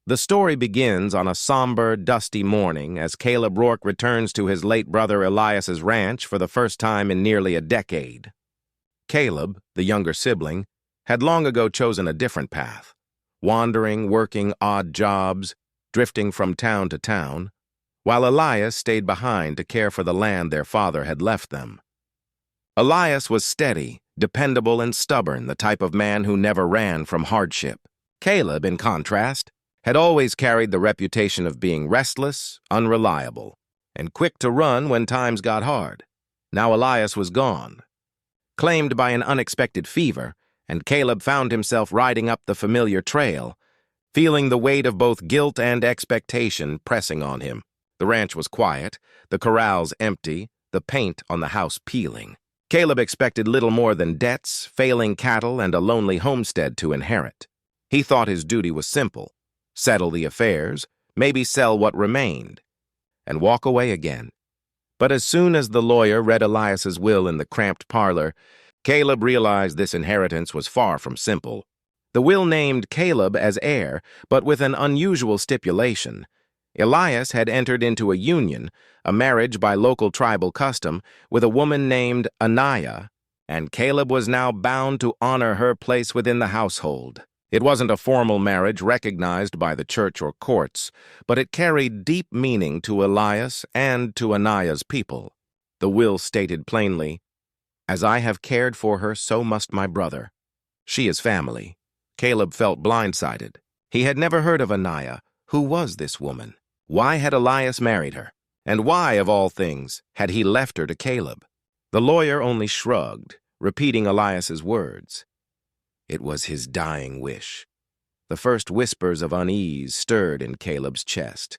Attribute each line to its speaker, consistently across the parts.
Speaker 1: The story begins on a somber, dusty morning as Caleb Rourke returns to his late brother Elias's ranch for the first time in nearly a decade. Caleb, the younger sibling, had long ago chosen a different path, wandering, working odd jobs, drifting from town to town, while Elias stayed behind to care for the land their father had left them. Elias was steady, dependable, and stubborn, the type of man who never ran from hardship. Caleb, in contrast, had always carried the reputation of being restless, unreliable, and quick to run when times got hard. Now Elias was gone, claimed by an unexpected fever, and Caleb found himself riding up the familiar trail, feeling the weight of both guilt and expectation pressing on him. The ranch was quiet, the corrals empty, the paint on the house peeling. Caleb expected little more than debts, failing cattle, and a lonely homestead to inherit. He thought his duty was simple: settle the affairs, maybe sell what remained, and walk away again. But as soon as the lawyer read Elias's will in the cramped parlor, Caleb realized this inheritance was far from simple. The will named Caleb as heir, but with an unusual stipulation. Elias had entered into a union, a marriage by local tribal custom, with a woman named Anaya, and Caleb was now bound to honor her place within the household. It wasn't a formal marriage recognized by the church or courts, but it carried deep meaning to Elias and to Anaya's people. The will stated plainly, "As I have cared for her, so must my brother. She is family." Caleb felt blindsided. He had never heard of Anaya. Who was this woman? Why had Elias married her? And why, of all things, had he left her to Caleb? The lawyer only shrugged, repeating Elias's words. It was his dying wish. The first whispers of unease stirred in Caleb's chest.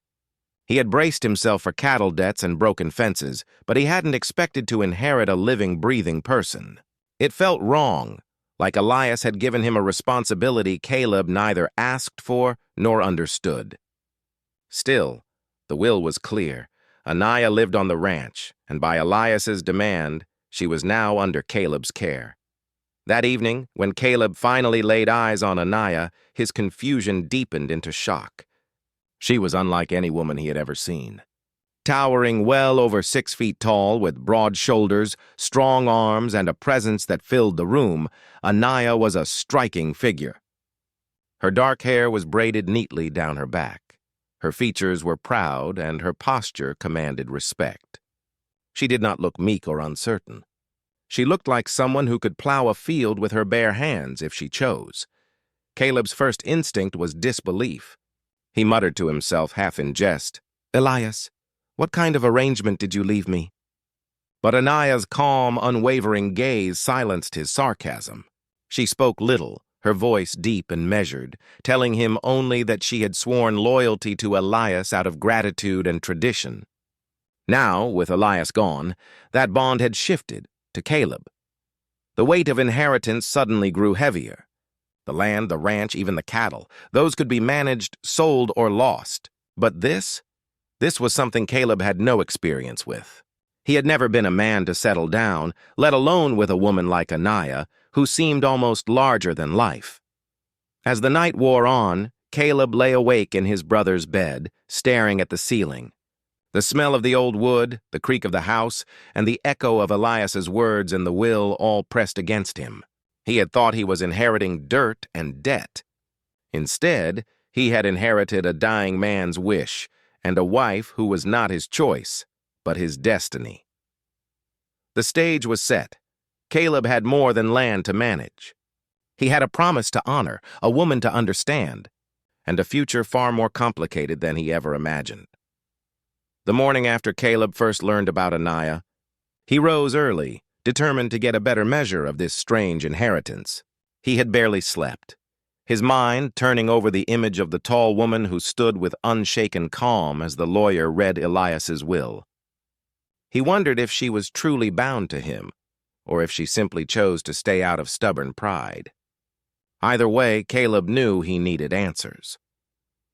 Speaker 1: He had braced himself for cattle debts and broken fences, but he hadn't expected to inherit a living, breathing person. It felt wrong, like Elias had given him a responsibility Caleb neither asked for nor understood. Still, the will was clear. Anaya lived on the ranch, and by Elias's demand, she was now under Caleb's care. That evening, when Caleb finally laid eyes on Anaya, his confusion deepened into shock. She was unlike any woman he had ever seen. Towering well over 6 feet tall, with broad shoulders, strong arms, and a presence that filled the room, Anaya was a striking figure. Her dark hair was braided neatly down her back. Her features were proud, and her posture commanded respect. She did not look meek or uncertain. She looked like someone who could plow a field with her bare hands if she chose. Caleb's first instinct was disbelief. He muttered to himself, half in jest, "Elias, what kind of arrangement did you leave me?" But Anaya's calm, unwavering gaze silenced his sarcasm. She spoke little, her voice deep and measured, telling him only that she had sworn loyalty to Elias out of gratitude and tradition. Now, with Elias gone, that bond had shifted to Caleb. The weight of inheritance suddenly grew heavier. The land, the ranch, even the cattle, those could be managed, sold, or lost. But this was something Caleb had no experience with. He had never been a man to settle down, let alone with a woman like Anaya, who seemed almost larger than life. As the night wore on, Caleb lay awake in his brother's bed, staring at the ceiling. The smell of the old wood, the creak of the house, and the echo of Elias's words in the will all pressed against him. He had thought he was inheriting dirt and debt. Instead, he had inherited a dying man's wish and a wife who was not his choice, but his destiny. The stage was set. Caleb had more than land to manage. He had a promise to honor, a woman to understand, and a future far more complicated than he ever imagined. The morning after Caleb first learned about Anaya, he rose early, determined to get a better measure of this strange inheritance. He had barely slept, his mind turning over the image of the tall woman who stood with unshaken calm as the lawyer read Elias's will. He wondered if she was truly bound to him, or if she simply chose to stay out of stubborn pride. Either way, Caleb knew he needed answers.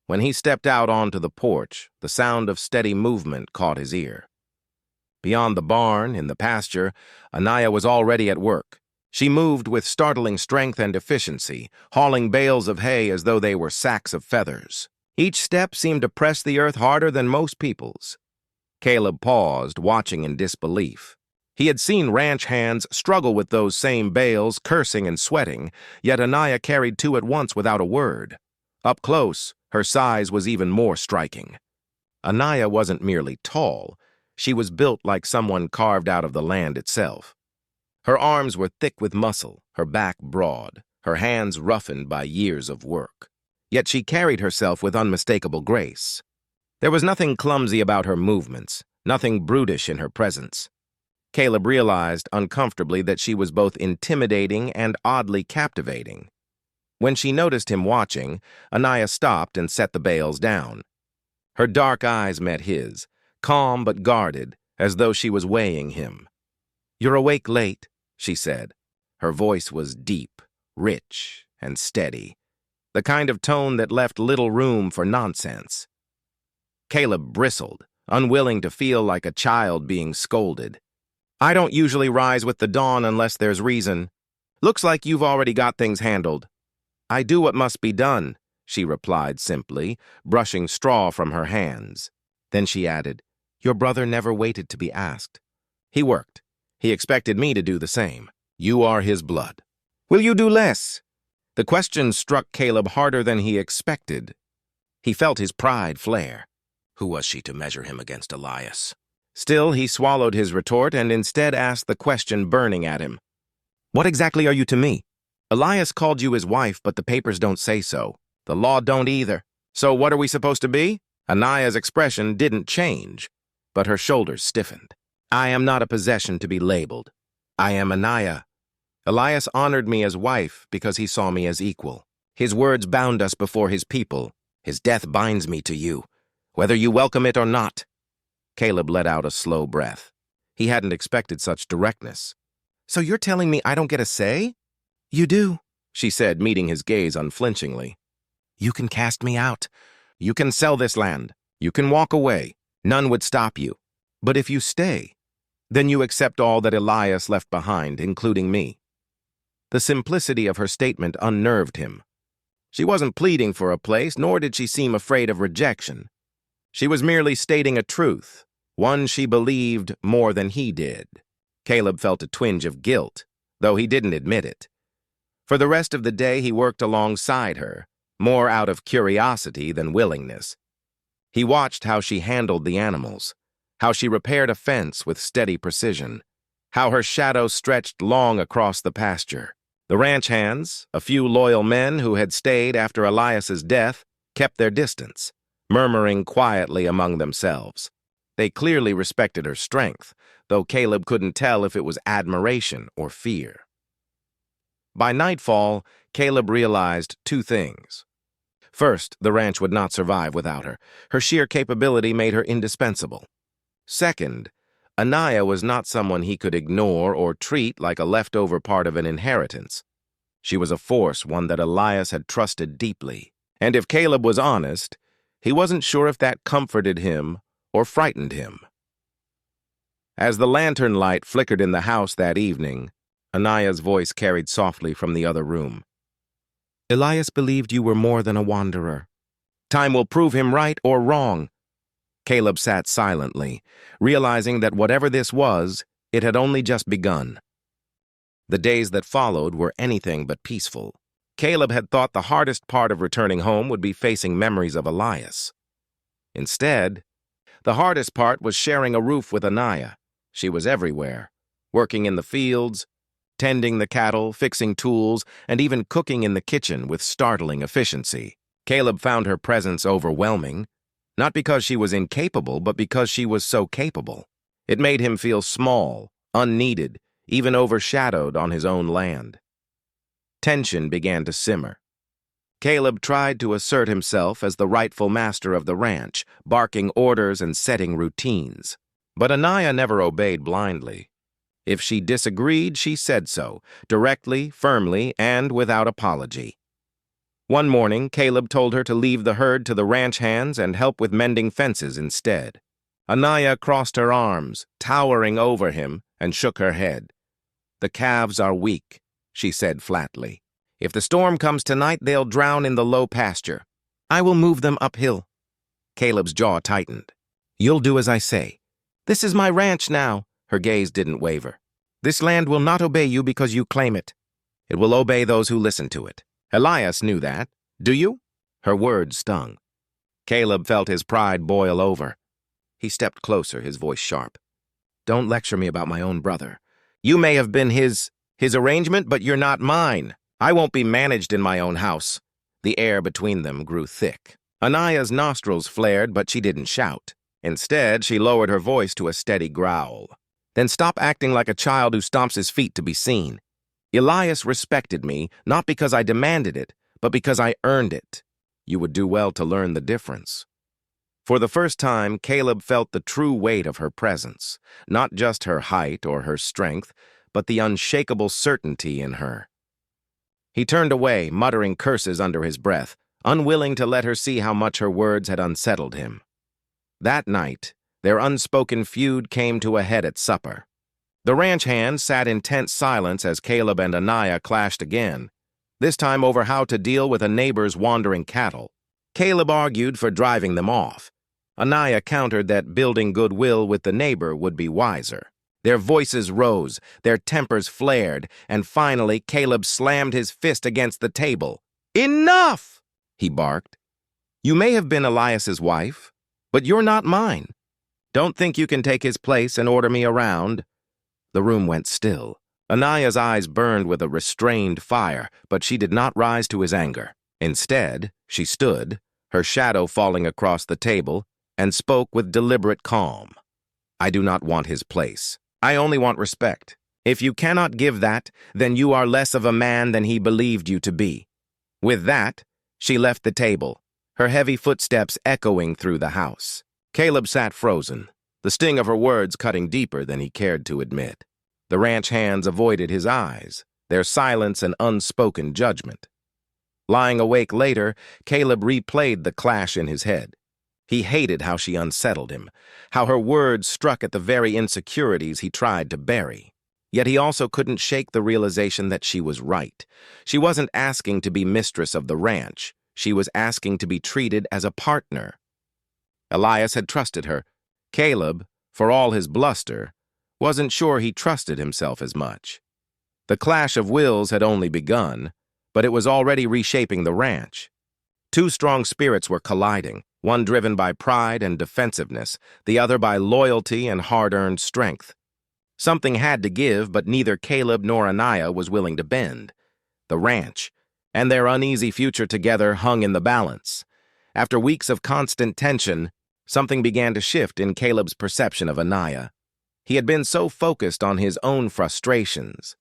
Speaker 1: When he stepped out onto the porch, the sound of steady movement caught his ear. Beyond the barn, in the pasture, Anaya was already at work. She moved with startling strength and efficiency, hauling bales of hay as though they were sacks of feathers. Each step seemed to press the earth harder than most people's. Caleb paused, watching in disbelief. He had seen ranch hands struggle with those same bales, cursing and sweating, yet Anaya carried two at once without a word. Up close, her size was even more striking. Anaya wasn't merely tall. She was built like someone carved out of the land itself. Her arms were thick with muscle, her back broad, her hands roughened by years of work. Yet she carried herself with unmistakable grace. There was nothing clumsy about her movements, nothing brutish in her presence. Caleb realized uncomfortably that she was both intimidating and oddly captivating. When she noticed him watching, Anaya stopped and set the bales down. Her dark eyes met his, calm but guarded, as though she was weighing him. "You're awake late," she said. Her voice was deep, rich, and steady, the kind of tone that left little room for nonsense. Caleb bristled, unwilling to feel like a child being scolded. "I don't usually rise with the dawn unless there's reason. Looks like you've already got things handled." "I do what must be done," she replied simply, brushing straw from her hands. Then she added, "Your brother never waited to be asked. He worked. He expected me to do the same. You are his blood. Will you do less?" The question struck Caleb harder than he expected. He felt his pride flare. Who was she to measure him against Elias? Still, he swallowed his retort and instead asked the question burning at him. "What exactly are you to me? Elias called you his wife, but the papers don't say so. The law don't either. So what are we supposed to be?" Anaya's expression didn't change, but her shoulders stiffened. "I am not a possession to be labeled. I am Anaya. Elias honored me as wife because he saw me as equal. His words bound us before his people. His death binds me to you, whether you welcome it or not." Caleb let out a slow breath. He hadn't expected such directness. "So you're telling me I don't get a say?" "You do," she said, meeting his gaze unflinchingly. "You can cast me out. You can sell this land. You can walk away. None would stop you. But if you stay, then you accept all that Elias left behind, including me." The simplicity of her statement unnerved him. She wasn't pleading for a place, nor did she seem afraid of rejection. She was merely stating a truth, one she believed more than he did. Caleb felt a twinge of guilt, though he didn't admit it. For the rest of the day, he worked alongside her, more out of curiosity than willingness. He watched how she handled the animals, how she repaired a fence with steady precision, how her shadow stretched long across the pasture. The ranch hands, a few loyal men who had stayed after Elias's death, kept their distance, murmuring quietly among themselves. They clearly respected her strength, though Caleb couldn't tell if it was admiration or fear. By nightfall, Caleb realized two things. First, the ranch would not survive without her. Her sheer capability made her indispensable. Second, Anaya was not someone he could ignore or treat like a leftover part of an inheritance. She was a force, one that Elias had trusted deeply. And if Caleb was honest, he wasn't sure if that comforted him or frightened him. As the lantern light flickered in the house that evening, Anaya's voice carried softly from the other room. "Elias believed you were more than a wanderer. Time will prove him right or wrong." Caleb sat silently, realizing that whatever this was, it had only just begun. The days that followed were anything but peaceful. Caleb had thought the hardest part of returning home would be facing memories of Elias. Instead, the hardest part was sharing a roof with Anaya. She was everywhere, working in the fields, tending the cattle, fixing tools, and even cooking in the kitchen with startling efficiency. Caleb found her presence overwhelming, not because she was incapable, but because she was so capable. It made him feel small, unneeded, even overshadowed on his own land. Tension began to simmer. Caleb tried to assert himself as the rightful master of the ranch, barking orders and setting routines. But Anaya never obeyed blindly. If she disagreed, she said so, directly, firmly, and without apology. One morning, Caleb told her to leave the herd to the ranch hands and help with mending fences instead. Anaya crossed her arms, towering over him, and shook her head. "The calves are weak," she said flatly. "If the storm comes tonight, they'll drown in the low pasture. I will move them uphill. Caleb's jaw tightened. You'll do as I say. This is my ranch now. Her gaze didn't waver. This land will not obey you because you claim it. It will obey those who listen to it. Elias knew that. Do you? Her words stung. Caleb felt his pride boil over. He stepped closer, his voice sharp. Don't lecture me about my own brother. You may have been his arrangement, but you're not mine. I won't be managed in my own house. The air between them grew thick. Anaya's nostrils flared, but she didn't shout. Instead, she lowered her voice to a steady growl. Then stop acting like a child who stomps his feet to be seen. Elias respected me, not because I demanded it, but because I earned it. You would do well to learn the difference. For the first time, Caleb felt the true weight of her presence, not just her height or her strength, but the unshakable certainty in her. He turned away, muttering curses under his breath, unwilling to let her see how much her words had unsettled him. That night, their unspoken feud came to a head at supper. The ranch hands sat in tense silence as Caleb and Anaya clashed again, this time over how to deal with a neighbor's wandering cattle. Caleb argued for driving them off. Anaya countered that building goodwill with the neighbor would be wiser. Their voices rose, their tempers flared, and finally Caleb slammed his fist against the table. Enough! He barked. You may have been Elias's wife, but you're not mine. Don't think you can take his place and order me around. The room went still. Anaya's eyes burned with a restrained fire, but she did not rise to his anger. Instead, she stood, her shadow falling across the table, and spoke with deliberate calm. I do not want his place. I only want respect. If you cannot give that, then you are less of a man than he believed you to be. With that, she left the table, her heavy footsteps echoing through the house. Caleb sat frozen, the sting of her words cutting deeper than he cared to admit. The ranch hands avoided his eyes, their silence an unspoken judgment. Lying awake later, Caleb replayed the clash in his head. He hated how she unsettled him, how her words struck at the very insecurities he tried to bury. Yet he also couldn't shake the realization that she was right. She wasn't asking to be mistress of the ranch. She was asking to be treated as a partner. Elias had trusted her. Caleb, for all his bluster, wasn't sure he trusted himself as much. The clash of wills had only begun, but it was already reshaping the ranch. Two strong spirits were colliding, one driven by pride and defensiveness, the other by loyalty and hard-earned strength. Something had to give, but neither Caleb nor Anaya was willing to bend. The ranch and their uneasy future together hung in the balance. After weeks of constant tension, something began to shift in Caleb's perception of Anaya. He had been so focused on his own frustrations,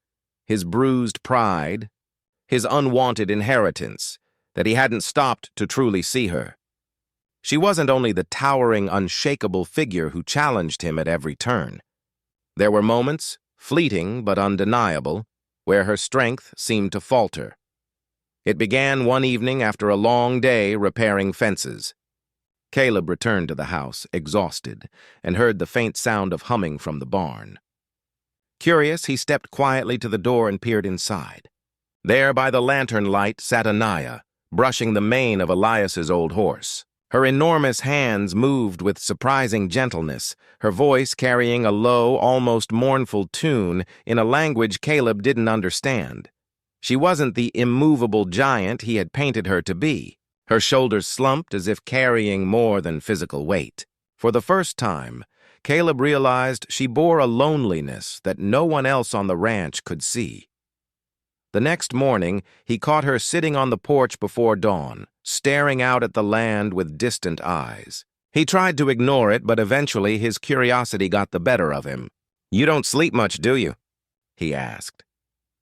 Speaker 1: his bruised pride, his unwanted inheritance, that he hadn't stopped to truly see her. She wasn't only the towering, unshakable figure who challenged him at every turn. There were moments, fleeting but undeniable, where her strength seemed to falter. It began one evening after a long day repairing fences. Caleb returned to the house, exhausted, and heard the faint sound of humming from the barn. Curious, he stepped quietly to the door and peered inside. There by the lantern light sat Anaya, brushing the mane of Elias's old horse. Her enormous hands moved with surprising gentleness, her voice carrying a low, almost mournful tune in a language Caleb didn't understand. She wasn't the immovable giant he had painted her to be. Her shoulders slumped as if carrying more than physical weight. For the first time, Caleb realized she bore a loneliness that no one else on the ranch could see. The next morning, he caught her sitting on the porch before dawn, staring out at the land with distant eyes. He tried to ignore it, but eventually his curiosity got the better of him. "You don't sleep much, do you?" he asked.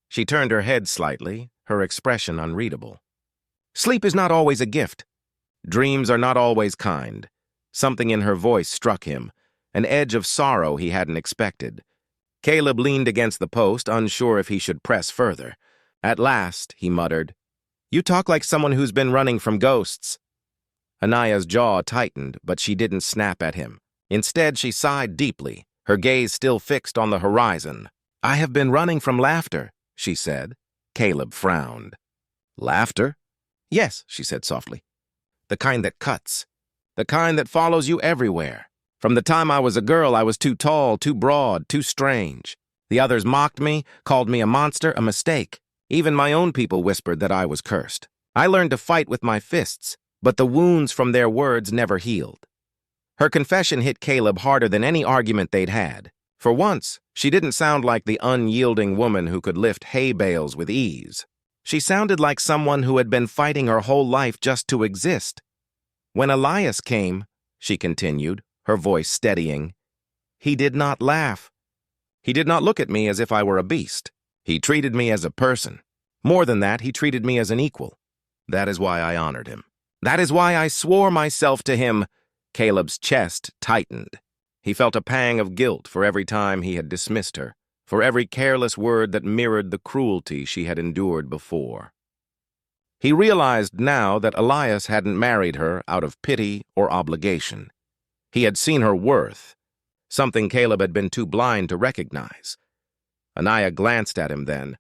Speaker 1: She turned her head slightly, her expression unreadable. Sleep is not always a gift. Dreams are not always kind. Something in her voice struck him, an edge of sorrow he hadn't expected. Caleb leaned against the post, unsure if he should press further. At last, he muttered, "You talk like someone who's been running from ghosts." Anaya's jaw tightened, but she didn't snap at him. Instead, she sighed deeply, her gaze still fixed on the horizon. "I have been running from laughter," she said. Caleb frowned. "Laughter?" "Yes," she said softly. the kind that cuts, the kind that follows you everywhere. From the time I was a girl, I was too tall, too broad, too strange. The others mocked me, called me a monster, a mistake. Even my own people whispered that I was cursed. I learned to fight with my fists, but the wounds from their words never healed. Her confession hit Caleb harder than any argument they'd had. For once, she didn't sound like the unyielding woman who could lift hay bales with ease. She sounded like someone who had been fighting her whole life just to exist. When Elias came, she continued, her voice steadying, he did not laugh. He did not look at me as if I were a beast. He treated me as a person. More than that, he treated me as an equal. That is why I honored him. That is why I swore myself to him. Caleb's chest tightened. He felt a pang of guilt for every time he had dismissed her, for every careless word that mirrored the cruelty she had endured before. He realized now that Elias hadn't married her out of pity or obligation. He had seen her worth, something Caleb had been too blind to recognize. Anaya glanced at him then,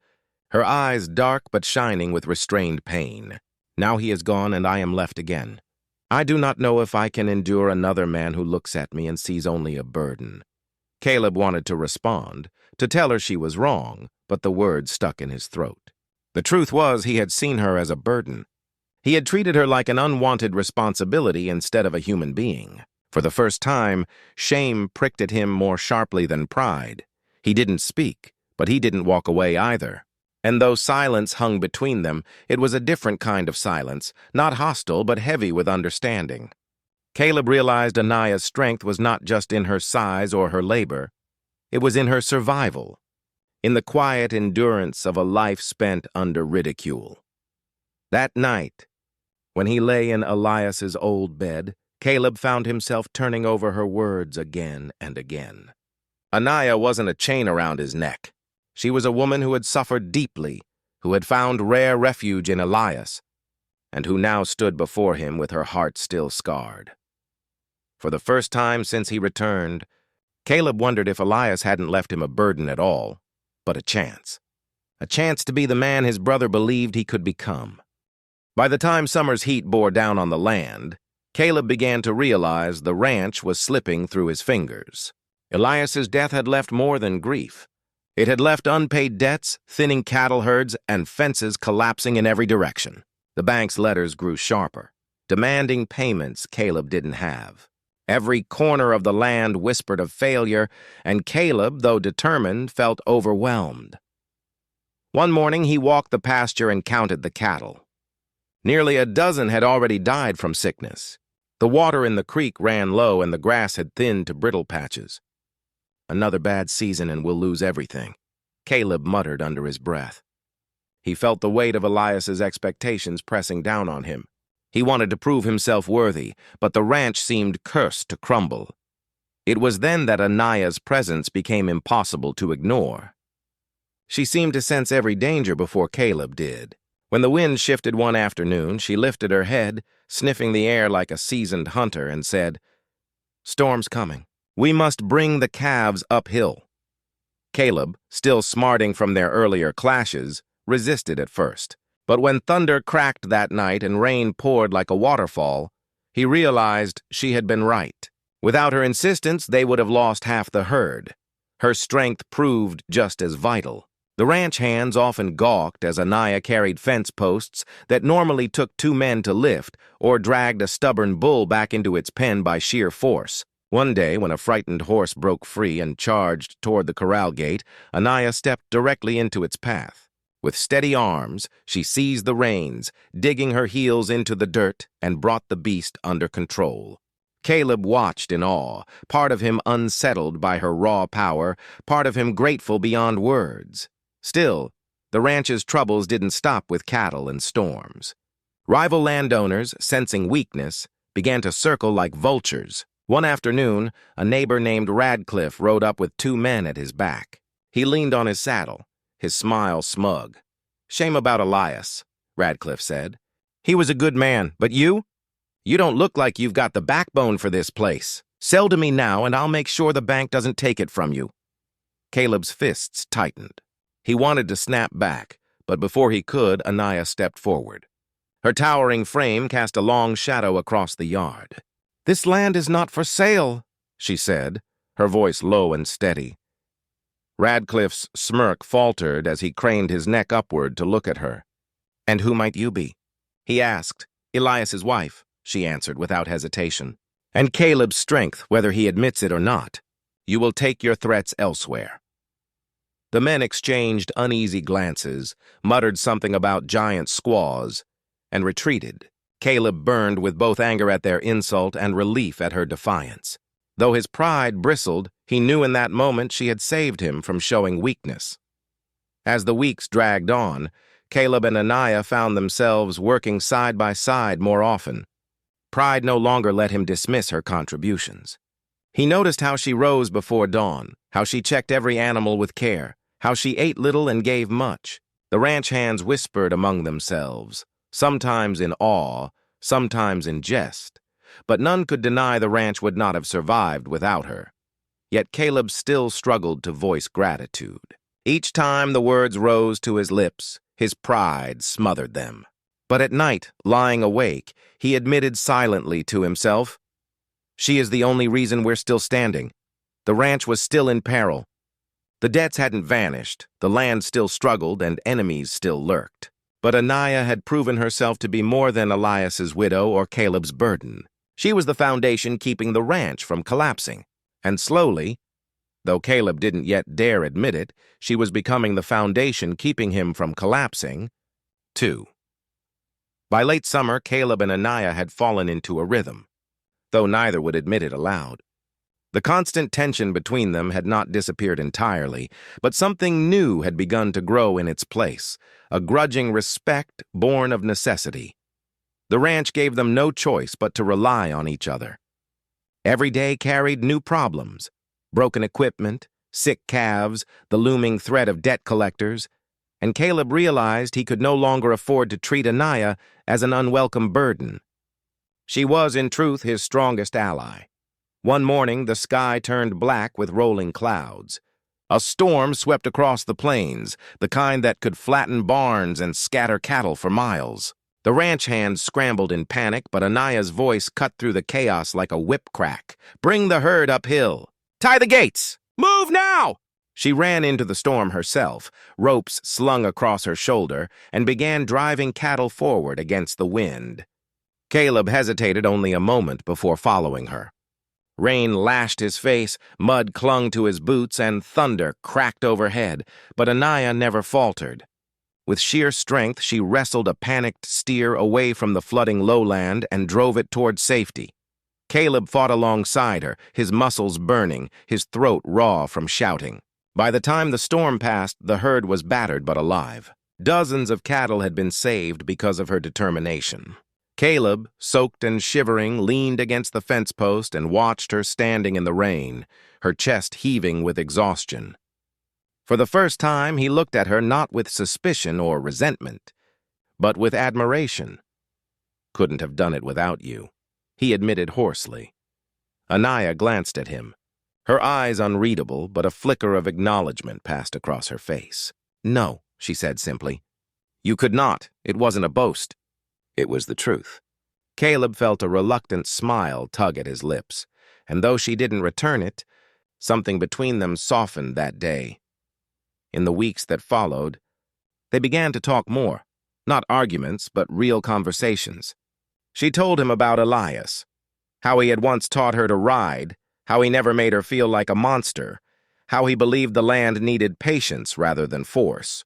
Speaker 1: her eyes dark but shining with restrained pain. Now he is gone and I am left again. I do not know if I can endure another man who looks at me and sees only a burden. Caleb wanted to respond, to tell her she was wrong, but the words stuck in his throat. The truth was he had seen her as a burden. He had treated her like an unwanted responsibility instead of a human being. For the first time, shame pricked at him more sharply than pride. He didn't speak, but he didn't walk away either. And though silence hung between them, it was a different kind of silence, not hostile but heavy with understanding. Caleb realized Anaya's strength was not just in her size or her labor. It was in her survival, in the quiet endurance of a life spent under ridicule. That night, when he lay in Elias's old bed, Caleb found himself turning over her words again and again. Anaya wasn't a chain around his neck. She was a woman who had suffered deeply, who had found rare refuge in Elias, and who now stood before him with her heart still scarred. For the first time since he returned, Caleb wondered if Elias hadn't left him a burden at all, but a chance to be the man his brother believed he could become. By the time summer's heat bore down on the land, Caleb began to realize the ranch was slipping through his fingers. Elias's death had left more than grief. It had left unpaid debts, thinning cattle herds, and fences collapsing in every direction. The bank's letters grew sharper, demanding payments Caleb didn't have. Every corner of the land whispered of failure, and Caleb, though determined, felt overwhelmed. One morning he walked the pasture and counted the cattle. Nearly a dozen had already died from sickness. The water in the creek ran low and the grass had thinned to brittle patches. Another bad season and we'll lose everything, Caleb muttered under his breath. He felt the weight of Elias's expectations pressing down on him. He wanted to prove himself worthy, but the ranch seemed cursed to crumble. It was then that Anaya's presence became impossible to ignore. She seemed to sense every danger before Caleb did. When the wind shifted one afternoon, she lifted her head, sniffing the air like a seasoned hunter, and said, "Storm's coming. We must bring the calves uphill." Caleb, still smarting from their earlier clashes, resisted at first. But when thunder cracked that night and rain poured like a waterfall, he realized she had been right. Without her insistence, they would have lost half the herd. Her strength proved just as vital. The ranch hands often gawked as Anaya carried fence posts that normally took 2 men to lift or dragged a stubborn bull back into its pen by sheer force. One day, when a frightened horse broke free and charged toward the corral gate, Anaya stepped directly into its path. With steady arms, she seized the reins, digging her heels into the dirt, and brought the beast under control. Caleb watched in awe, part of him unsettled by her raw power, part of him grateful beyond words. Still, the ranch's troubles didn't stop with cattle and storms. Rival landowners, sensing weakness, began to circle like vultures. One afternoon, a neighbor named Radcliffe rode up with 2 men at his back. He leaned on his saddle, his smile smug. "Shame about Elias," Radcliffe said. "He was a good man, but you? You don't look like you've got the backbone for this place. Sell to me now and I'll make sure the bank doesn't take it from you." Caleb's fists tightened. He wanted to snap back, but before he could, Anaya stepped forward. Her towering frame cast a long shadow across the yard. "This land is not for sale," she said, her voice low and steady. Radcliffe's smirk faltered as he craned his neck upward to look at her. "And who might you be?" he asked. "Elias's wife," she answered without hesitation. "And Caleb's strength, whether he admits it or not. You will take your threats elsewhere." The men exchanged uneasy glances, muttered something about giant squaws, and retreated. Caleb burned with both anger at their insult and relief at her defiance. Though his pride bristled, he knew in that moment she had saved him from showing weakness. As the weeks dragged on, Caleb and Anaya found themselves working side by side more often. Pride no longer let him dismiss her contributions. He noticed how she rose before dawn, how she checked every animal with care, how she ate little and gave much. The ranch hands whispered among themselves, sometimes in awe, sometimes in jest, but none could deny the ranch would not have survived without her. Yet Caleb still struggled to voice gratitude. Each time the words rose to his lips, his pride smothered them. But at night, lying awake, he admitted silently to himself, "She is the only reason we're still standing. The ranch was still in peril. The debts hadn't vanished, the land still struggled, and enemies still lurked. But Anaya had proven herself to be more than Elias's widow or Caleb's burden. She was the foundation keeping the ranch from collapsing. And slowly, though Caleb didn't yet dare admit it, she was becoming the foundation keeping him from collapsing, too." By late summer, Caleb and Anaya had fallen into a rhythm, though neither would admit it aloud. The constant tension between them had not disappeared entirely, but something new had begun to grow in its place, a grudging respect born of necessity. The ranch gave them no choice but to rely on each other. Every day carried new problems: broken equipment, sick calves, the looming threat of debt collectors, and Caleb realized he could no longer afford to treat Anaya as an unwelcome burden. She was, in truth, his strongest ally. One morning, the sky turned black with rolling clouds. A storm swept across the plains, the kind that could flatten barns and scatter cattle for miles. The ranch hands scrambled in panic, but Anaya's voice cut through the chaos like a whip crack. "Bring the herd uphill! Tie the gates! Move now!" She ran into the storm herself, ropes slung across her shoulder, and began driving cattle forward against the wind. Caleb hesitated only a moment before following her. Rain lashed his face, mud clung to his boots, and thunder cracked overhead, but Anaya never faltered. With sheer strength, she wrestled a panicked steer away from the flooding lowland and drove it toward safety. Caleb fought alongside her, his muscles burning, his throat raw from shouting. By the time the storm passed, the herd was battered but alive. Dozens of cattle had been saved because of her determination. Caleb, soaked and shivering, leaned against the fence post and watched her standing in the rain, her chest heaving with exhaustion. For the first time, he looked at her not with suspicion or resentment, but with admiration. "Couldn't have done it without you," he admitted hoarsely. Anaya glanced at him, her eyes unreadable, but a flicker of acknowledgement passed across her face. "No," she said simply. "You could not. It wasn't a boast." It was the truth. Caleb felt a reluctant smile tug at his lips, and though she didn't return it, something between them softened that day. In the weeks that followed, they began to talk more, not arguments, but real conversations. She told him about Elias, how he had once taught her to ride, how he never made her feel like a monster, how he believed the land needed patience rather than force.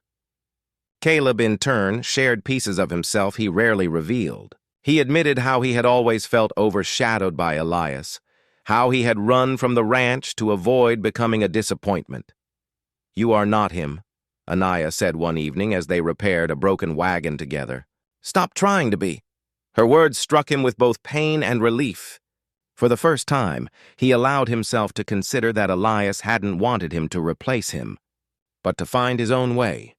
Speaker 1: Caleb, in turn, shared pieces of himself he rarely revealed. He admitted how he had always felt overshadowed by Elias, how he had run from the ranch to avoid becoming a disappointment. "You are not him," Anaya said one evening as they repaired a broken wagon together. "Stop trying to be." Her words struck him with both pain and relief. For the first time, he allowed himself to consider that Elias hadn't wanted him to replace him, but to find his own way.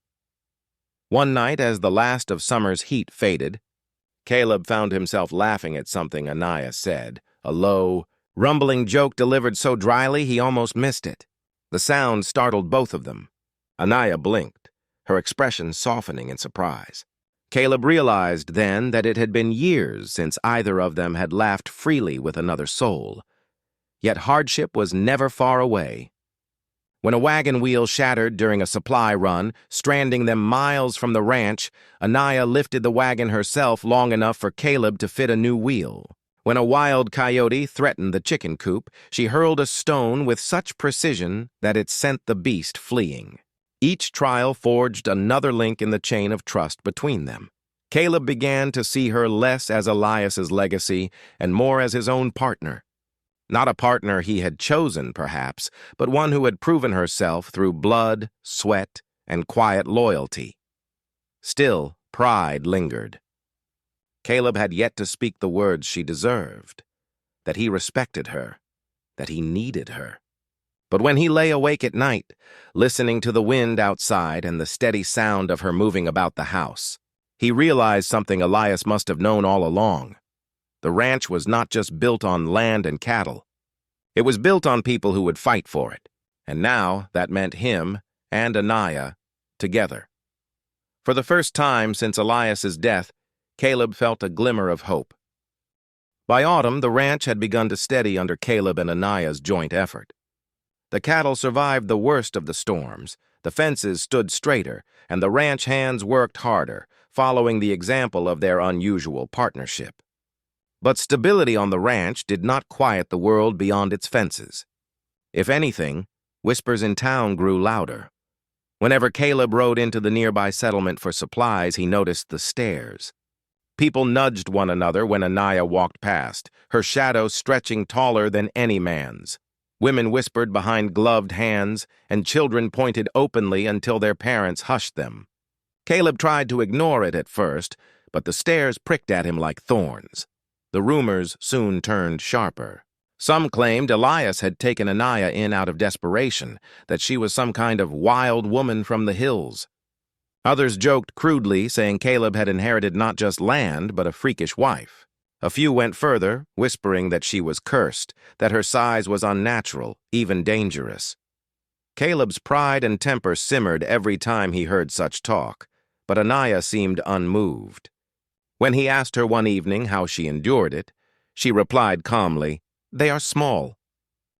Speaker 1: One night, as the last of summer's heat faded, Caleb found himself laughing at something Anaya said, a low, rumbling joke delivered so dryly he almost missed it. The sound startled both of them. Anaya blinked, her expression softening in surprise. Caleb realized then that it had been years since either of them had laughed freely with another soul. Yet hardship was never far away. When a wagon wheel shattered during a supply run, stranding them miles from the ranch, Anaya lifted the wagon herself long enough for Caleb to fit a new wheel. When a wild coyote threatened the chicken coop, she hurled a stone with such precision that it sent the beast fleeing. Each trial forged another link in the chain of trust between them. Caleb began to see her less as Elias's legacy and more as his own partner. Not a partner he had chosen, perhaps, but one who had proven herself through blood, sweat, and quiet loyalty. Still, pride lingered. Caleb had yet to speak the words she deserved, that he respected her, that he needed her. But when he lay awake at night, listening to the wind outside and the steady sound of her moving about the house, he realized something Elias must have known all along. The ranch was not just built on land and cattle. It was built on people who would fight for it, and now that meant him and Anaya together. For the first time since Elias's death, Caleb felt a glimmer of hope. By autumn, the ranch had begun to steady under Caleb and Anaya's joint effort. The cattle survived the worst of the storms, the fences stood straighter, and the ranch hands worked harder, following the example of their unusual partnership. But stability on the ranch did not quiet the world beyond its fences. If anything, whispers in town grew louder. Whenever Caleb rode into the nearby settlement for supplies, he noticed the stares. People nudged one another when Anaya walked past, her shadow stretching taller than any man's. Women whispered behind gloved hands, and children pointed openly until their parents hushed them. Caleb tried to ignore it at first, but the stares pricked at him like thorns. The rumors soon turned sharper. Some claimed Elias had taken Anaya in out of desperation, that she was some kind of wild woman from the hills. Others joked crudely, saying Caleb had inherited not just land, but a freakish wife. A few went further, whispering that she was cursed, that her size was unnatural, even dangerous. Caleb's pride and temper simmered every time he heard such talk, but Anaya seemed unmoved. When he asked her one evening how she endured it, she replied calmly, "They are small."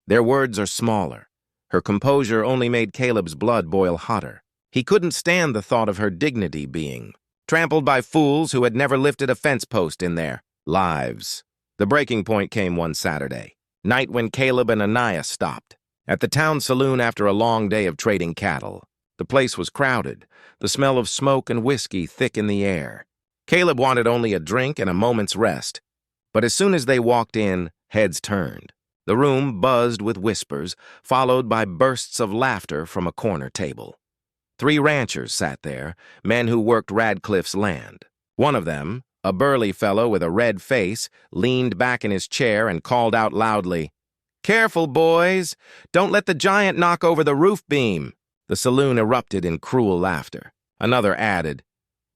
Speaker 1: Their words are smaller. Her composure only made Caleb's blood boil hotter. He couldn't stand the thought of her dignity being trampled by fools who had never lifted a fence post in their lives. The breaking point came one Saturday, night when Caleb and Anaya stopped. At the town saloon after a long day of trading cattle. The place was crowded, the smell of smoke and whiskey thick in the air. Caleb wanted only a drink and a moment's rest, but as soon as they walked in, heads turned. The room buzzed with whispers, followed by bursts of laughter from a corner table. 3 ranchers sat there, men who worked Radcliffe's land. One of them, a burly fellow with a red face, leaned back in his chair and called out loudly, "Careful, boys! Don't let the giant knock over the roof beam!" The saloon erupted in cruel laughter. Another added,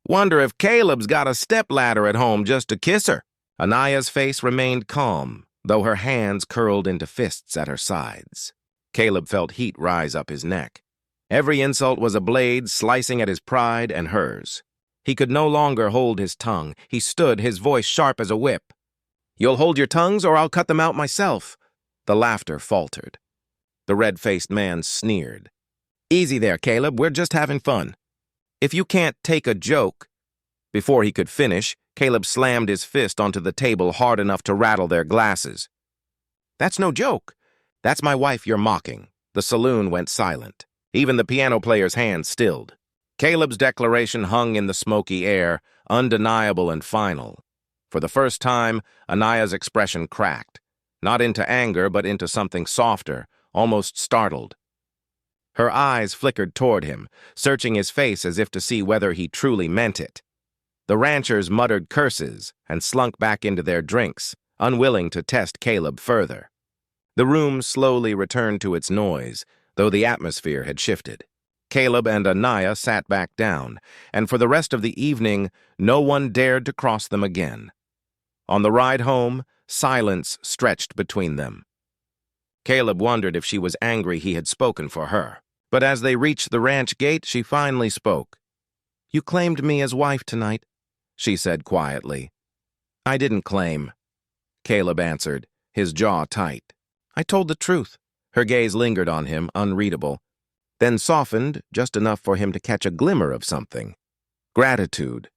Speaker 1: "Wonder if Caleb's got a stepladder at home just to kiss her." Anaya's face remained calm, though her hands curled into fists at her sides. Caleb felt heat rise up his neck. Every insult was a blade slicing at his pride and hers. He could no longer hold his tongue. He stood, his voice sharp as a whip. "You'll hold your tongues or I'll cut them out myself." The laughter faltered. The red-faced man sneered. "Easy there, Caleb, we're just having fun. If you can't take a joke—" Before he could finish, Caleb slammed his fist onto the table hard enough to rattle their glasses. "That's no joke. That's my wife you're mocking." The saloon went silent. Even the piano player's hands stilled. Caleb's declaration hung in the smoky air, undeniable and final. For the first time, Anaya's expression cracked, not into anger but into something softer, almost startled. Her eyes flickered toward him, searching his face as if to see whether he truly meant it. The ranchers muttered curses and slunk back into their drinks, unwilling to test Caleb further. The room slowly returned to its noise, though the atmosphere had shifted. Caleb and Anaya sat back down, and for the rest of the evening, no one dared to cross them again. On the ride home, silence stretched between them. Caleb wondered if she was angry he had spoken for her. But as they reached the ranch gate, she finally spoke. "You claimed me as wife tonight. she said quietly. I didn't claim, Caleb answered, his jaw tight. I told the truth. Her gaze lingered on him, unreadable, then softened just enough for him to catch a glimmer of something. Gratitude,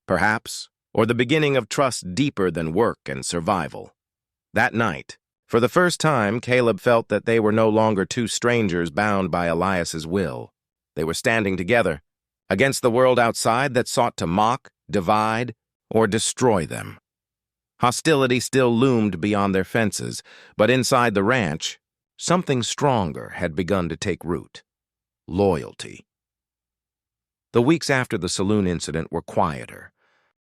Speaker 1: perhaps, or the beginning of trust deeper than work and survival. That night, for the first time, Caleb felt that they were no longer two strangers bound by Elias's will. They were standing together, against the world outside that sought to mock, divide, or destroy them. Hostility still loomed beyond their fences, but inside the ranch, something stronger had begun to take root. Loyalty. The weeks after the saloon incident were quieter,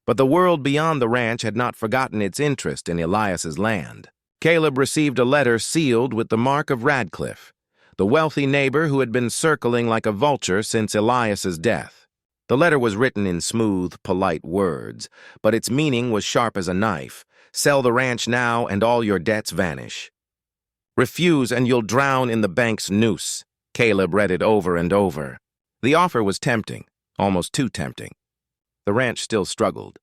Speaker 1: but the world beyond the ranch had not forgotten its interest in Elias's land. Caleb received a letter sealed with the mark of Radcliffe, the wealthy neighbor who had been circling like a vulture since Elias's death. The letter was written in smooth, polite words, but its meaning was sharp as a knife. Sell the ranch now and all your debts vanish. Refuse and you'll drown in the bank's noose. Caleb read it over and over. The offer was tempting, almost too tempting. The ranch still struggled.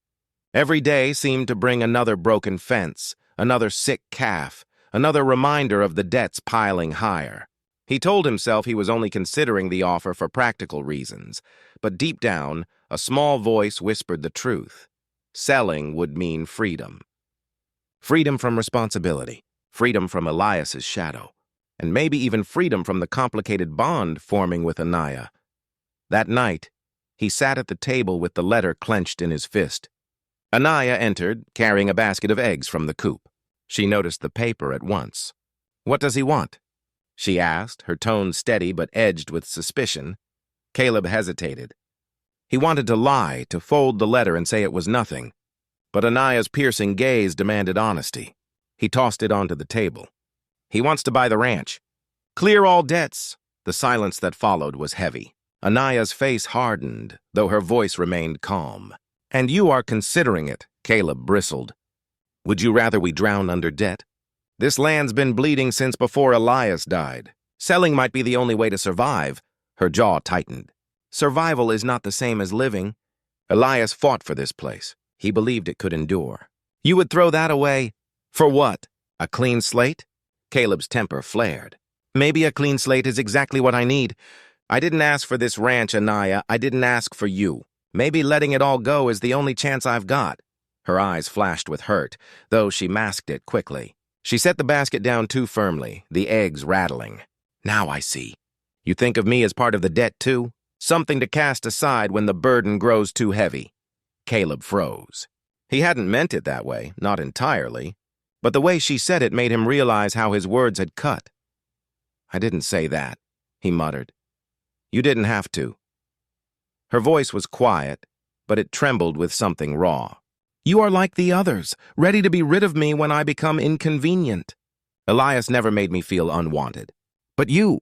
Speaker 1: Every day seemed to bring another broken fence, another sick calf, another reminder of the debts piling higher. He told himself he was only considering the offer for practical reasons, but deep down, a small voice whispered the truth. Selling would mean freedom. Freedom from responsibility, freedom from Elias's shadow, and maybe even freedom from the complicated bond forming with Anaya. That night, he sat at the table with the letter clenched in his fist. Anaya entered, carrying a basket of eggs from the coop. She noticed the paper at once. What does he want? She asked, her tone steady but edged with suspicion. Caleb hesitated. He wanted to lie, to fold the letter and say it was nothing. But Anaya's piercing gaze demanded honesty. He tossed it onto the table. He wants to buy the ranch. Clear all debts. The silence that followed was heavy. Anaya's face hardened, though her voice remained calm. And you are considering it, Caleb bristled. Would you rather we drown under debt? This land's been bleeding since before Elias died. Selling might be the only way to survive. Her jaw tightened. Survival is not the same as living. Elias fought for this place. He believed it could endure. You would throw that away? For what? A clean slate? Caleb's temper flared. Maybe a clean slate is exactly what I need. I didn't ask for this ranch, Anaya. I didn't ask for you. Maybe letting it all go is the only chance I've got. Her eyes flashed with hurt, though she masked it quickly. She set the basket down too firmly, the eggs rattling. Now I see. You think of me as part of the debt too? Something to cast aside when the burden grows too heavy. Caleb froze. He hadn't meant it that way, not entirely, but the way she said it made him realize how his words had cut. I didn't say that, he muttered. You didn't have to. Her voice was quiet, but it trembled with something raw. You are like the others, ready to be rid of me when I become inconvenient. Elias never made me feel unwanted. But you...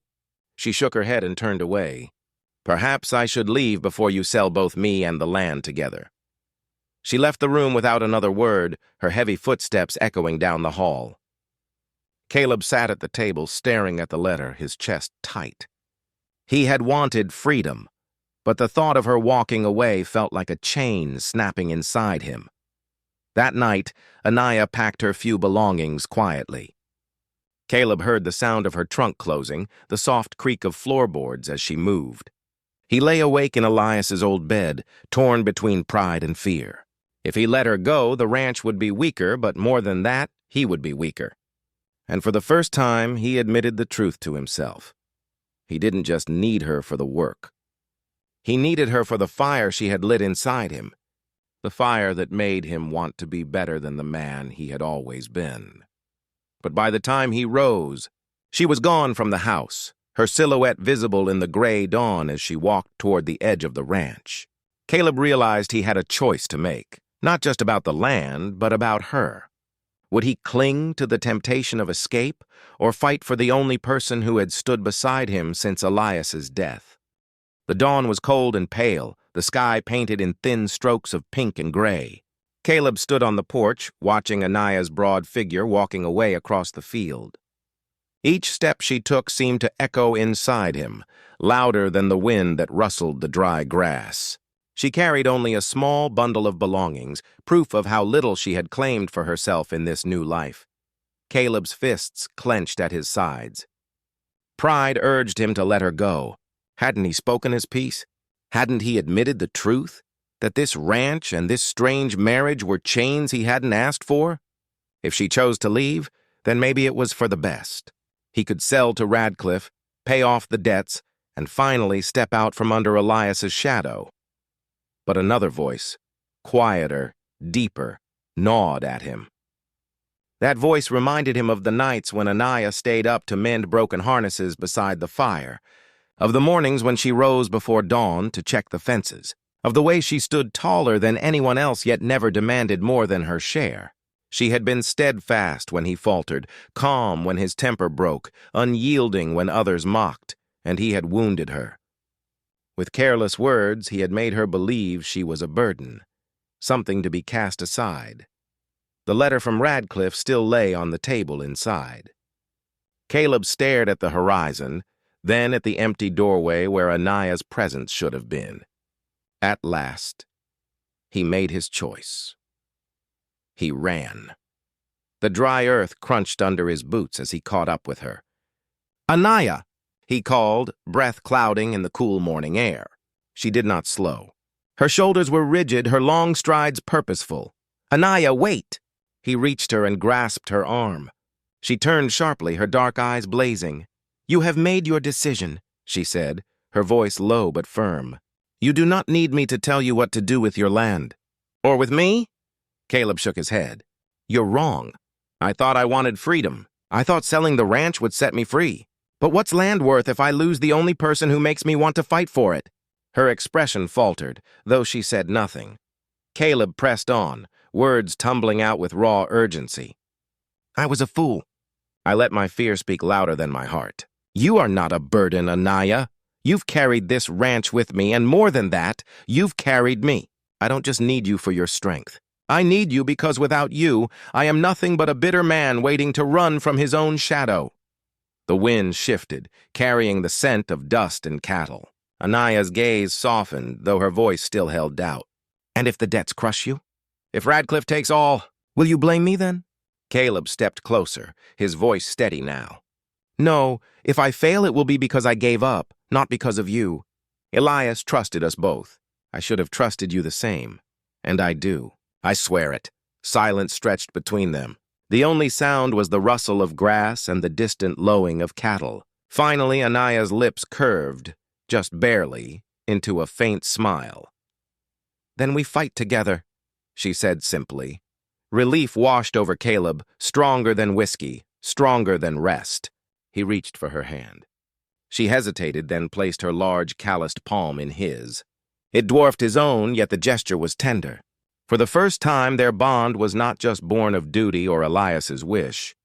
Speaker 1: She shook her head and turned away. Perhaps I should leave before you sell both me and the land together. She left the room without another word, her heavy footsteps echoing down the hall. Caleb sat at the table, staring at the letter, his chest tight. He had wanted freedom, but the thought of her walking away felt like a chain snapping inside him. That night, Anaya packed her few belongings quietly. Caleb heard the sound of her trunk closing, the soft creak of floorboards as she moved. He lay awake in Elias's old bed, torn between pride and fear. If he let her go, the ranch would be weaker, but more than that, he would be weaker. And for the first time, he admitted the truth to himself. He didn't just need her for the work. He needed her for the fire she had lit inside him, the fire that made him want to be better than the man he had always been. But by the time he rose, she was gone from the house, her silhouette visible in the gray dawn as she walked toward the edge of the ranch. Caleb realized he had a choice to make, not just about the land, but about her. Would he cling to the temptation of escape, or fight for the only person who had stood beside him since Elias's death? The dawn was cold and pale, the sky painted in thin strokes of pink and gray. Caleb stood on the porch, watching Anaya's broad figure walking away across the field. Each step she took seemed to echo inside him, louder than the wind that rustled the dry grass. She carried only a small bundle of belongings, proof of how little she had claimed for herself in this new life. Caleb's fists clenched at his sides. Pride urged him to let her go. Hadn't he spoken his piece? Hadn't he admitted the truth? That this ranch and this strange marriage were chains he hadn't asked for? If she chose to leave, then maybe it was for the best. He could sell to Radcliffe, pay off the debts, and finally step out from under Elias's shadow. But another voice, quieter, deeper, gnawed at him. That voice reminded him of the nights when Anaya stayed up to mend broken harnesses beside the fire, of the mornings when she rose before dawn to check the fences, of the way she stood taller than anyone else yet never demanded more than her share. She had been steadfast when he faltered, calm when his temper broke, unyielding when others mocked, and he had wounded her. With careless words, he had made her believe she was a burden, something to be cast aside. The letter from Radcliffe still lay on the table inside. Caleb stared at the horizon, then at the empty doorway where Anaya's presence should have been. At last, he made his choice. He ran. The dry earth crunched under his boots as he caught up with her. "Anaya!" he called, breath clouding in the cool morning air. She did not slow. Her shoulders were rigid, her long strides purposeful. "Anaya, wait!" He reached her and grasped her arm. She turned sharply, her dark eyes blazing. "You have made your decision," she said, her voice low but firm. "You do not need me to tell you what to do with your land." "Or with me?" Caleb shook his head. "You're wrong. I thought I wanted freedom. I thought selling the ranch would set me free. But what's land worth if I lose the only person who makes me want to fight for it?" Her expression faltered, though she said nothing. Caleb pressed on, words tumbling out with raw urgency. "I was a fool. I let my fear speak louder than my heart. You are not a burden, Anaya. You've carried this ranch with me, and more than that, you've carried me. I don't just need you for your strength. I need you because without you, I am nothing but a bitter man waiting to run from his own shadow." The wind shifted, carrying the scent of dust and cattle. Anaya's gaze softened, though her voice still held doubt. "And if the debts crush you? If Radcliffe takes all, will you blame me then?" Caleb stepped closer, his voice steady now. "No, if I fail it will be because I gave up, not because of you. Elias trusted us both. I should have trusted you the same. And I do. I swear it." Silence stretched between them. The only sound was the rustle of grass and the distant lowing of cattle. Finally, Anaya's lips curved, just barely, into a faint smile. "Then we fight together," she said simply. Relief washed over Caleb, stronger than whiskey, stronger than rest. He reached for her hand. She hesitated, then placed her large, calloused palm in his. It dwarfed his own, yet the gesture was tender. For the first time, their bond was not just born of duty or Elias's wish.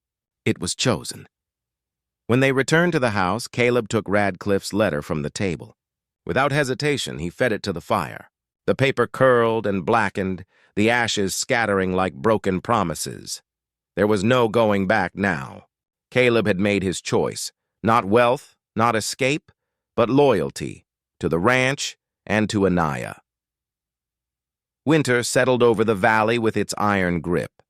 Speaker 1: It was chosen. When they returned to the house, Caleb took Radcliffe's letter from the table. Without hesitation, he fed it to the fire. The paper curled and blackened, the ashes scattering like broken promises. There was no going back now. Caleb had made his choice. Not wealth, not escape, but loyalty to the ranch and to Anaya. Winter settled over the valley with its iron grip.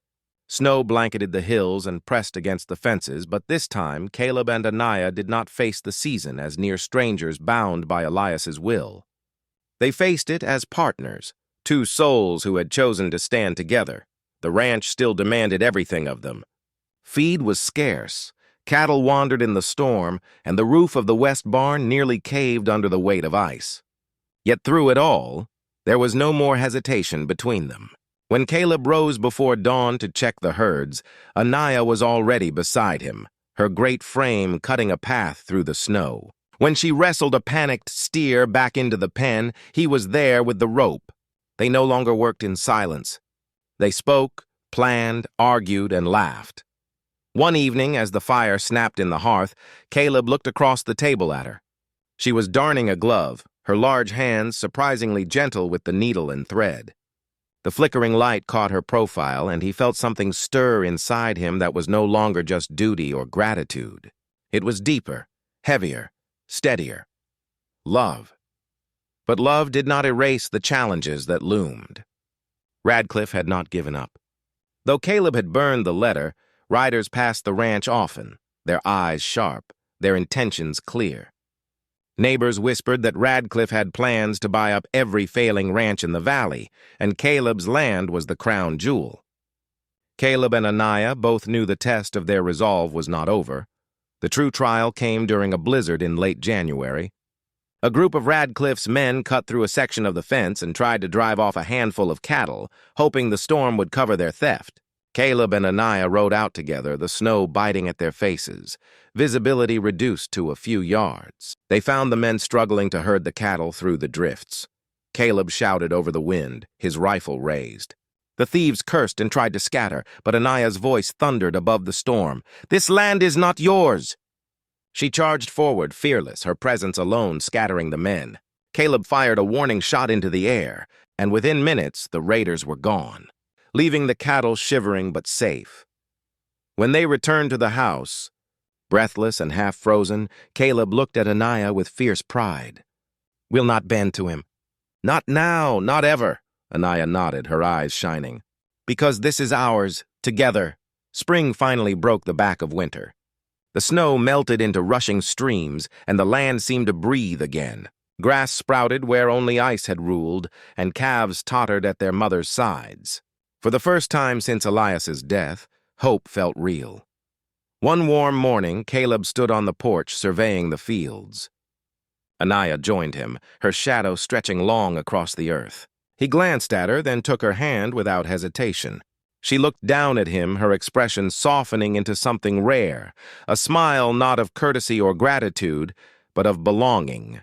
Speaker 1: Snow blanketed the hills and pressed against the fences, but this time Caleb and Anaya did not face the season as near strangers bound by Elias's will. They faced it as partners, two souls who had chosen to stand together. The ranch still demanded everything of them. Feed was scarce, cattle wandered in the storm, and the roof of the west barn nearly caved under the weight of ice. Yet through it all, there was no more hesitation between them. When Caleb rose before dawn to check the herds, Anaya was already beside him, her great frame cutting a path through the snow. When she wrestled a panicked steer back into the pen, he was there with the rope. They no longer worked in silence. They spoke, planned, argued, and laughed. One evening, as the fire snapped in the hearth, Caleb looked across the table at her. She was darning a glove, her large hands surprisingly gentle with the needle and thread. The flickering light caught her profile, and he felt something stir inside him that was no longer just duty or gratitude. It was deeper, heavier, steadier. Love. But love did not erase the challenges that loomed. Radcliffe had not given up. Though Caleb had burned the letter, riders passed the ranch often, their eyes sharp, their intentions clear. Neighbors whispered that Radcliffe had plans to buy up every failing ranch in the valley, and Caleb's land was the crown jewel. Caleb and Anaya both knew the test of their resolve was not over. The true trial came during a blizzard in late January. A group of Radcliffe's men cut through a section of the fence and tried to drive off a handful of cattle, hoping the storm would cover their theft. Caleb and Anaya rode out together, the snow biting at their faces, visibility reduced to a few yards. They found the men struggling to herd the cattle through the drifts. Caleb shouted over the wind, his rifle raised. The thieves cursed and tried to scatter, but Anaya's voice thundered above the storm. "This land is not yours!" She charged forward, fearless, her presence alone scattering the men. Caleb fired a warning shot into the air, and within minutes the raiders were gone, leaving the cattle shivering but safe. When they returned to the house, breathless and half-frozen, Caleb looked at Anaya with fierce pride. "We'll not bend to him. Not now, not ever." Anaya nodded, her eyes shining. "Because this is ours, together." Spring finally broke the back of winter. The snow melted into rushing streams, and the land seemed to breathe again. Grass sprouted where only ice had ruled, and calves tottered at their mother's sides. For the first time since Elias's death, hope felt real. One warm morning, Caleb stood on the porch surveying the fields. Anaya joined him, her shadow stretching long across the earth. He glanced at her, then took her hand without hesitation. She looked down at him, her expression softening into something rare, a smile not of courtesy or gratitude, but of belonging.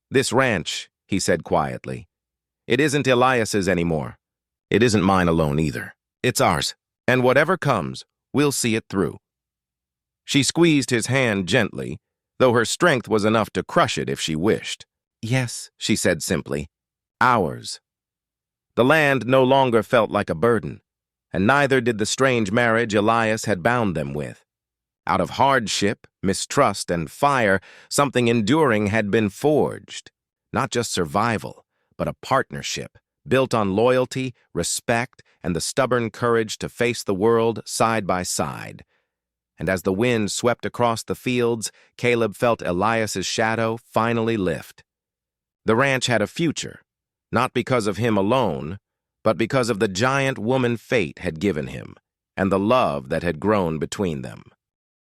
Speaker 1: "This ranch," he said quietly, "it isn't Elias's anymore. It isn't mine alone either. It's ours, and whatever comes, we'll see it through." She squeezed his hand gently, though her strength was enough to crush it if she wished. "Yes," she said simply, "ours." The land no longer felt like a burden, and neither did the strange marriage Elias had bound them with. Out of hardship, mistrust, and fire, something enduring had been forged. Not just survival, but a partnership, built on loyalty, respect, and the stubborn courage to face the world side by side. And as the wind swept across the fields, Caleb felt Elias's shadow finally lift. The ranch had a future, not because of him alone, but because of the giant woman fate had given him, and the love that had grown between them.